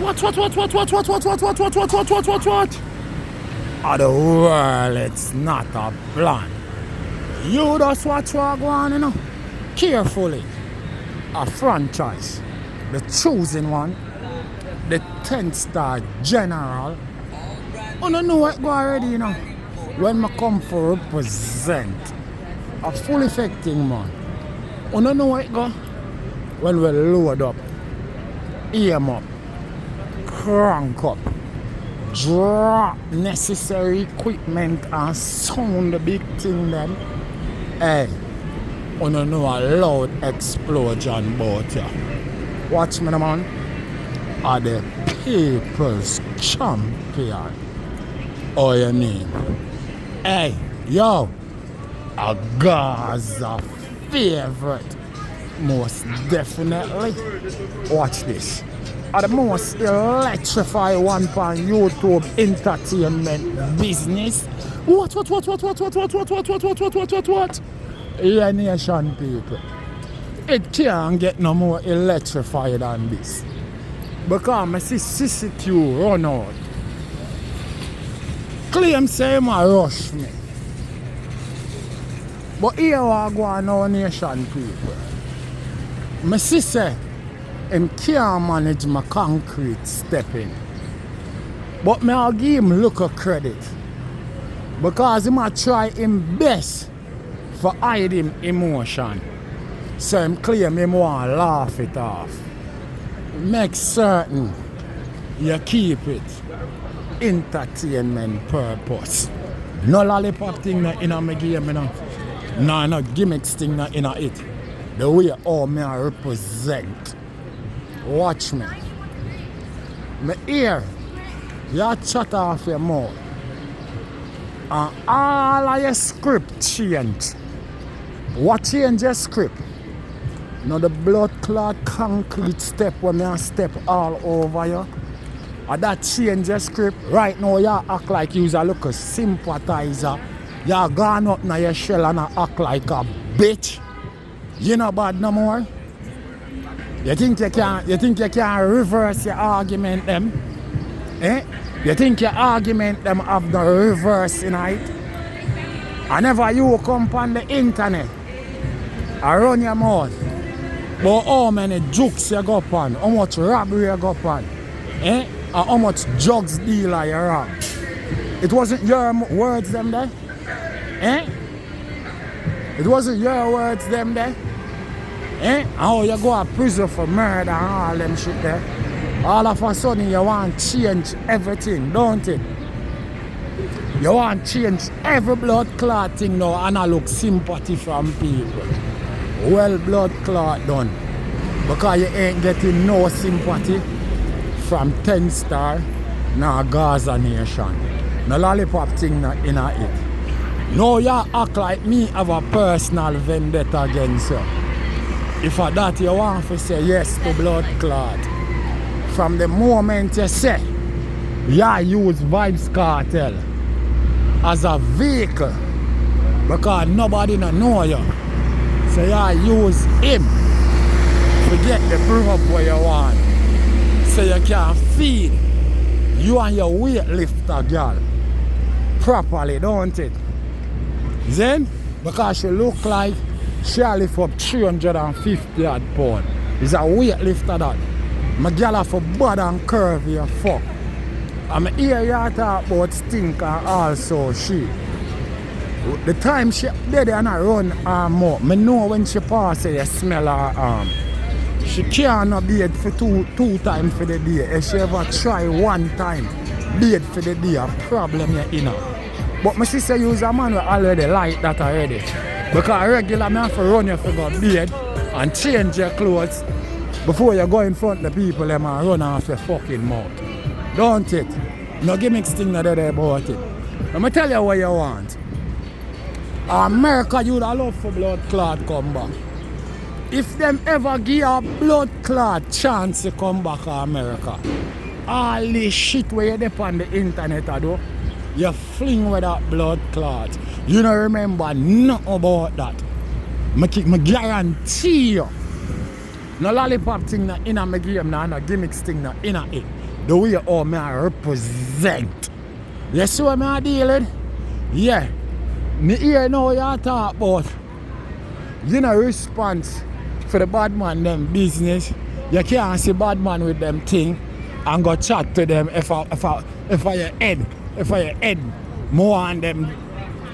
What? Of the world, it's not a plan. You just watch what go on, you know. Carefully. A franchise. The chosen one. The 10-star general. You don't know what go already, you know. When I come for represent a full effecting man. You don't know what go. When we load up. Aim up. Crank up. Drop necessary equipment and sound the big thing then. Hey, you don't know a loud explosion about you. Watch me, man. Are the people's champion. Oh, you mean? Hey, yo, a Gaza favorite. Most definitely. Watch this. Are the most electrifying one on YouTube entertainment business. What? Yeah, nation people. It can't get no more electrified than this. Because I see Sissy Q run out. Claim say him a rush me. But here we go on our nation people. I see say him can't manage my concrete stepping. But I'll give him look of credit. Because he might try him best for hide him emotion. So him claim him want to laugh it off. Make certain you keep it entertainment purpose. No lollipop thing in my game, you know. No gimmicks thing in it. The way all me I represent. Watch me. Me ear, you chat off your mouth. And all of your script change. What change your script? Now the blood clot concrete step when I step all over you. And that change your script. Right now you act like you're a look sympathizer. You gone up now your shell and act like a bitch. You not bad no more. You think you can reverse your argument them? Eh? You think your argument them have the reverse in it? Whenever you come on the internet, I run your mouth. But how many jokes you go on? How much robbery you go on? Eh? And how much drugs dealer you rob? It wasn't your words them there? Eh? It wasn't your words them there? Eh? And how you go to prison for murder and all them shit there? All of a sudden you want to change everything, don't it? You want to change every blood clot thing now and I look sympathy from people. Well, blood clot done. Because you ain't getting no sympathy from 10-star nor Gaza nation. No lollipop thing in it. No, you act like me have a personal vendetta against you. If for that you want to say yes to blood clot, from the moment you say you use Vibes Cartel as a vehicle because nobody know you, so you use him to get the proof where you want, so you can feed you and your weightlifter girl properly, don't it? Then because she look like she lift up 350 odd pounds. It's a weightlifter that. My girl have a bad and curvy as fuck. And I hear you talk about stink and also she. The time she did and I run her mouth, I know when she passes you smell her arm. She cannot bathe for two times for the day. If she ever try one time bathe for the day, a problem you in her. But my sister use a man who already like that already. Because regular I have to run you for go bathe and change your clothes before you go in front of the people them and run off your fucking mouth. Don't it? No gimmicks thing not there about it. Let me tell you what you want. America, you'd love for blood clot come back. If them ever give a blood clot chance to come back to America, all this shit where you dip on the internet do, you fling with that blood clot. You don't remember nothing about that. I guarantee you. No lollipop thing na in a my game now, no gimmicks thing na in a it. The way how me I represent. You see what I deal with? Yeah. Me hear now you talk about, you know, response for the bad man them business. You can't see bad man with them thing and go chat to them if I your head more on them,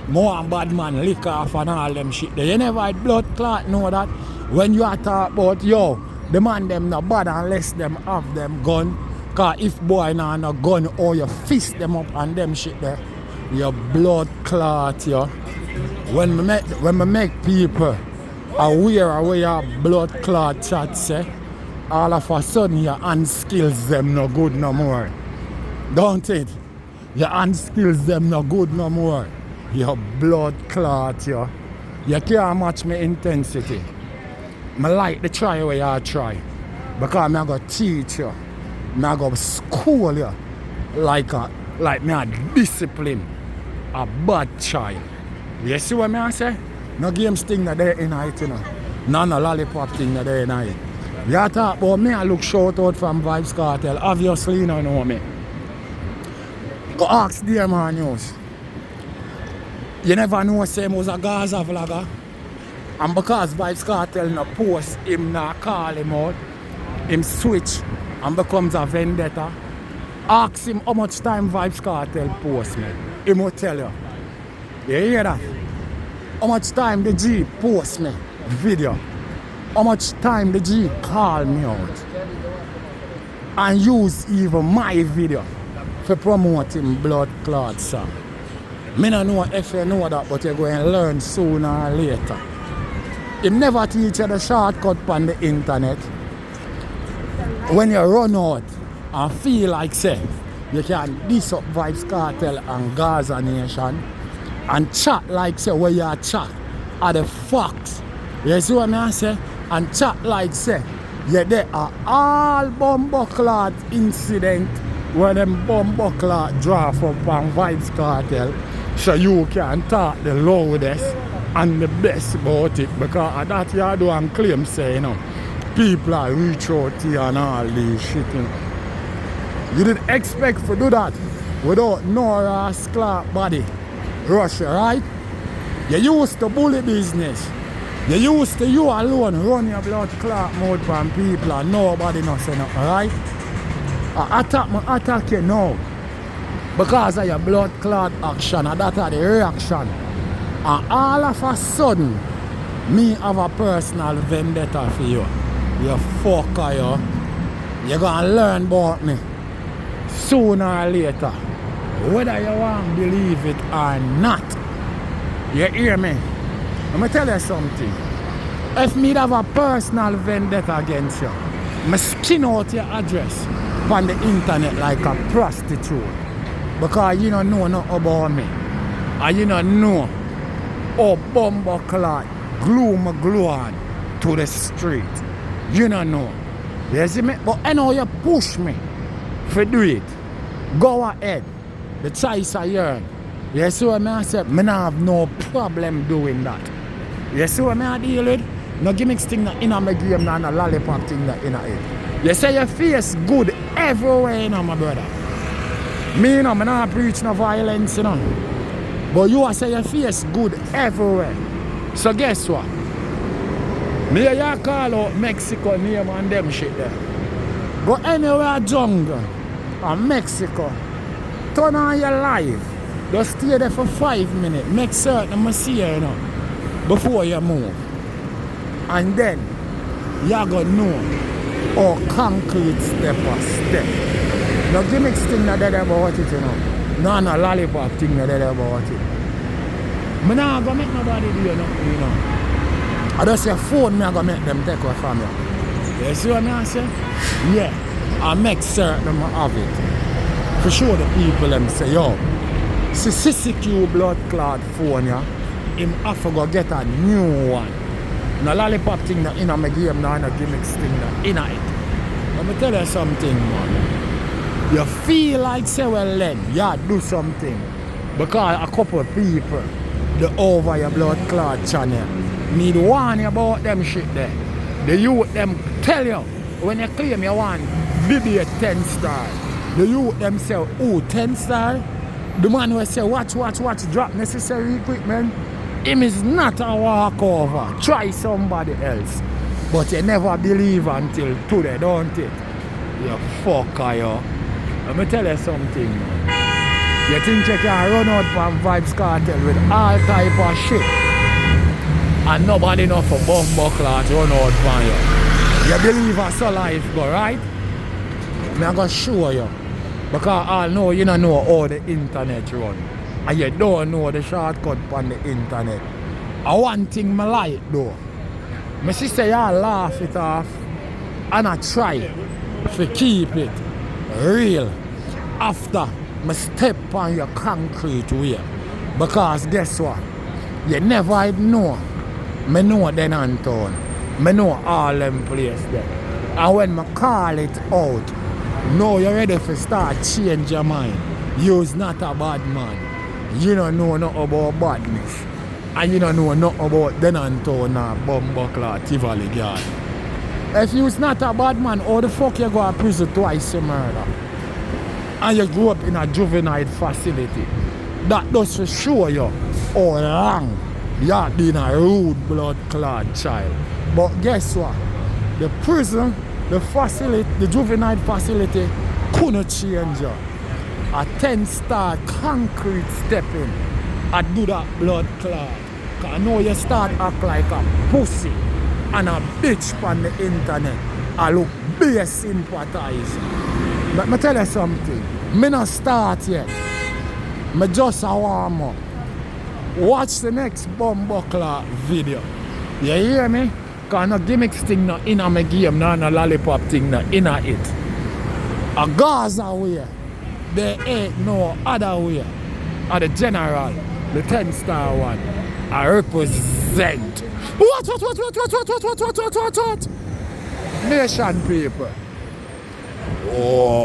more on bad man lick off and all them shit. You never had blood clot know that when you are talk about yo, the man them not bad unless them have them gun. Cause if boy nah no gun or you fist them up and them shit there, your blood clot yo. When me make people aware of where your blood clot chat say, all of a sudden your hand skills them no good no more. Don't it? Your hand skills them no good no more. Your blood clot yo. You can't match my intensity. I like the try where you try. Because I'm going to teach you. I'm going to school you. Like me a discipline. A bad child. You see what I say? No games thing that there in it, you know. No lollipop thing that there in it. You talk about me, I look short out from Vibes Cartel. Obviously you don't know me. Go ask dear man news. You never know say was a Gaza vlogger. And because Vibes Cartel no post, him not call him out. Him switch and becomes a vendetta. Ask him how much time Vibes Cartel post me. He will tell you. You hear that? How much time the G post me video? How much time the G call me out? And use even my video for promoting blood clot song. Me don't know if you know that, but you're going to learn sooner or later. He never teach you the shortcut on the internet. When you run out and feel like say you can diss up Vibes Cartel and Gaza Nation and chat like say where you chat are the facts. You see what I say? And chat like say yeah, there are all bumbleclad incident where them bumbleclad draft up on Vibes Cartel so you can talk the loudest and the best about it, because that you do and claim say, you know, people are reach out to you and all this shit, you know. You didn't expect to do that without no Ross Clark body rush, right? You used to bully business. You used to you alone run your blood clot mouth from people and nobody knows say nothing, right? I attack you now because of your blood clot action, and that are the reaction. And all of a sudden, me have a personal vendetta for you. You fucker, you. You're gonna learn about me sooner or later. Whether you want to believe it or not. You hear me? Let me tell you something. If me have a personal vendetta against you, I skin out your address on the internet like a prostitute. Because you don't know nothing about me. And you don't know how bumbleclad glue my glue on to the street. You don't know. You see me? But I know you push me for do it. Go ahead. The choice are yours. You see what I say? I don't have no problem doing that. You see what I deal with? No gimmicks thing in my game, no lollipop thing in it. You say your face good everywhere, you know, my brother. Me, you know, I don't preach no violence, you know. But you say your face good everywhere. So guess what? Me you call out Mexico name and them shit there. Go anywhere jungle and Mexico. Turn on your live. Just stay there for 5 minutes. Make certain I see you, you know, before you move. And then you're gonna know how concrete step by step. No gimmicks thing not there about it, you know. No lollipop thing not there about it. I'm not gonna make nobody do nothing, you know. I just say phone me I gonna make them take away from you. You see what I say? Yeah. I make certain I have it. For sure the people them say, yo, see Sissy Q blood clot phone ya, him have to go get a new one. No lollipop thing that in my game, no gimmicks thing that in it. Let me tell you something, man. You feel like say well then, yeah, do something. Because a couple of people, the over your blood clot channel, need warn you about them shit there. The youth them tell you, when you claim you want BB a 10 star, the youth them say, oh, 10 star? The man will say, watch, drop necessary equipment. Him is not a walkover. Try somebody else. But you never believe until today, don't it? You fucker, yo. Let me tell you something, man. You think you can run out from Vibes Cartel with all type of shit, and nobody know for bumbuckler to run out from you. You believe us so life go, right? I'm going to show you. Because I know you don't know how the internet run. And you don't know the shortcut on the internet. And one thing I like though, my sister y'all laugh it off and I try to keep it real after I step on your concrete way. Because guess what? You never know. I know then Anton. I know all them places there. And when I call it out, now you're ready to start change your mind. You's not a bad man. You don't know nothing about badness. And you don't know nothing about Denanton or Bumbuckler, Tivoli Guard. If you's not a bad man, how the fuck you go to prison twice for murder? And you grew up in a juvenile facility. That does for show you how long you have been a rude blood clot child. But guess what? The prison, the facility, the juvenile facility couldn't change you. A 10-star concrete stepping, I do that blood clot. Cause now you start act like a pussy and a bitch on the internet. I look be sympathize. But me tell you something, me not start yet. Me just a warm up. Watch the next Bumbuckler video. You hear me? Cause no gimmicks thing no in my game, no lollipop thing no in it. A Gaza way, there ain't no other way. Or the general, the 10-star one, I represent. What? Nation people. Oh.